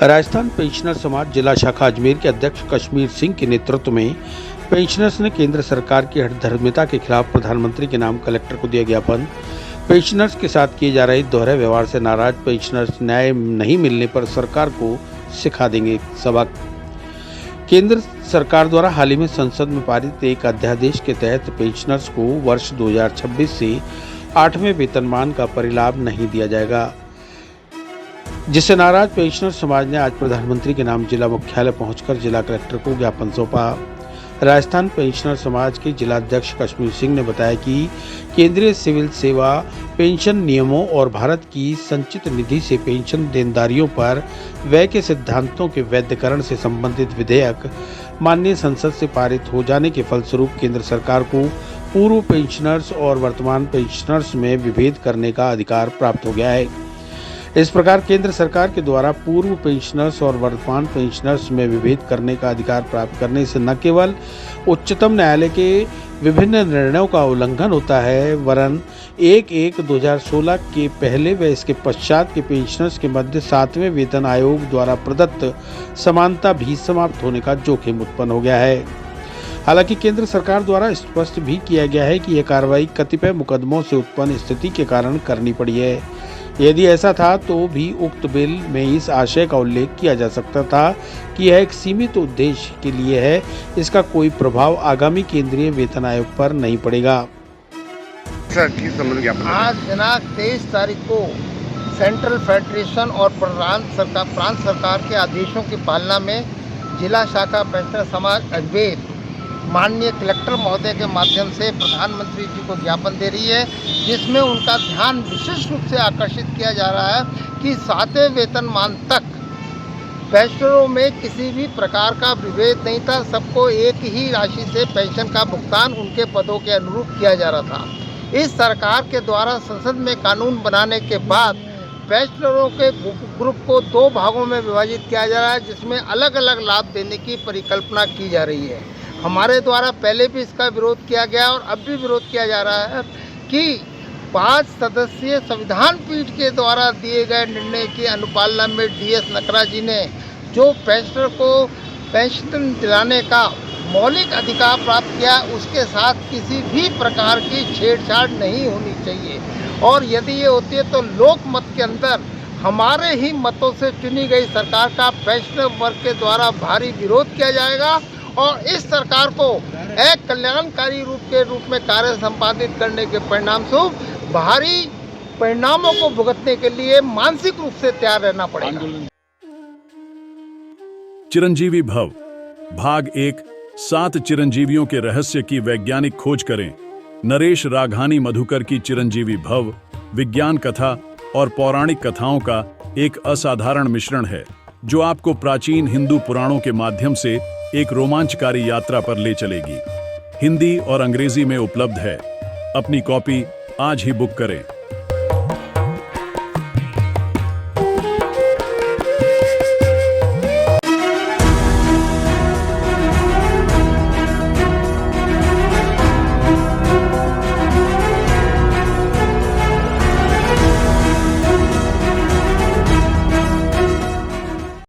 Rajasthan pensioner समाज जिला शाखा अजमेर के अध्यक्ष कश्मीर सिंह के नेतृत्व में पेंशनर्स ने केंद्र सरकार की हठधर्मिता के खिलाफ प्रधानमंत्री के नाम कलेक्टर को दिया ज्ञापन। पेंशनर्स के साथ किए जा रहे दोहरे व्यवहार से नाराज पेंशनर्स न्याय नहीं मिलने पर सरकार को सिखा देंगे सबक। केंद्र सरकार द्वारा हाल ही में संसद में पारित एक अध्यादेश के तहत पेंशनर्स को वर्ष 2026 से 8वें वेतनमान का परिलाभ नहीं दिया जाएगा, जिससे नाराज पेंशनर समाज ने आज प्रधानमंत्री के नाम जिला मुख्यालय पहुंचकर जिला कलेक्टर को ज्ञापन सौंपा। राजस्थान पेंशनर समाज के जिला अध्यक्ष कश्मीर सिंह ने बताया कि केंद्रीय सिविल सेवा पेंशन नियमों और भारत की संचित निधि से पेंशन देनदारियों पर व्यय के सिद्धांतों के वैधकरण से संबंधित विधेयक माननीय संसद से पारित हो जाने के फलस्वरूप केंद्र सरकार को पूर्व पेंशनर्स और वर्तमान पेंशनर्स में विभेद करने का अधिकार प्राप्त हो गया है। इस प्रकार केंद्र सरकार के द्वारा पूर्व पेंशनर्स और वर्तमान पेंशनर्स में विभेद करने का अधिकार प्राप्त करने से न केवल उच्चतम न्यायालय के विभिन्न निर्णयों का उल्लंघन होता है, वरन 1/1/2016 के पहले व इसके पश्चात के पेंशनर्स के मध्य 7वें वेतन आयोग द्वारा प्रदत्त समानता भी समाप्त होने का जोखिम उत्पन्न हो गया है। हालांकि केंद्र सरकार द्वारा स्पष्ट भी किया गया है कि यह कार्रवाई कतिपय मुकदमों से उत्पन्न स्थिति के कारण करनी पड़ी है। यदि ऐसा था तो भी उक्त बिल में इस आशय का उल्लेख किया जा सकता था कि यह एक सीमित उद्देश्य के लिए है, इसका कोई प्रभाव आगामी केंद्रीय वेतन आयोग पर नहीं पड़ेगा। आज दिनांक 23 तारीख को सेंट्रल फेडरेशन और प्रांत सरकार के आदेशों की पालना में जिला शाखा पेंशनर समाज अजमेर माननीय कलेक्टर महोदय के माध्यम से प्रधानमंत्री जी को ज्ञापन दे रही है, जिसमें उनका ध्यान विशेष रूप से आकर्षित किया जा रहा है कि 7वें वेतनमान तक पेंशनरों में किसी भी प्रकार का विभेद नहीं था। सबको एक ही राशि से पेंशन का भुगतान उनके पदों के अनुरूप किया जा रहा था। इस सरकार के द्वारा संसद में कानून बनाने के बाद पेंशनरों के ग्रुप को 2 भागों में विभाजित किया जा रहा है, जिसमें अलग अलग लाभ देने की परिकल्पना की जा रही है। हमारे द्वारा पहले भी इसका विरोध किया गया और अब भी विरोध किया जा रहा है कि 5 सदस्यीय संविधान पीठ के द्वारा दिए गए निर्णय की अनुपालना में DS नकरा जी ने जो पेंशनर को पेंशन दिलाने का मौलिक अधिकार प्राप्त किया, उसके साथ किसी भी प्रकार की छेड़छाड़ नहीं होनी चाहिए। और यदि ये होती है तो लोक मत के अंदर हमारे ही मतों से चुनी गई सरकार का पेंशनर वर्ग के द्वारा भारी विरोध किया जाएगा और इस सरकार को एक कल्याणकारी रूप में कार्य संपादित करने के परिणाम स्वरूप भारी परिणामों को भुगतने के लिए मानसिक रूप से तैयार रहना पड़ेगा। चिरंजीवी भव भाग 1 7 चिरंजीवियों के रहस्य की वैज्ञानिक खोज करें। नरेश राघानी मधुकर की चिरंजीवी भव विज्ञान कथा और पौराणिक कथाओं का एक असाधारण मिश्रण है, जो आपको प्राचीन हिंदू पुराणों के माध्यम से एक रोमांचकारी यात्रा पर ले चलेगी। हिंदी और अंग्रेजी में उपलब्ध है। अपनी कॉपी आज ही बुक करें।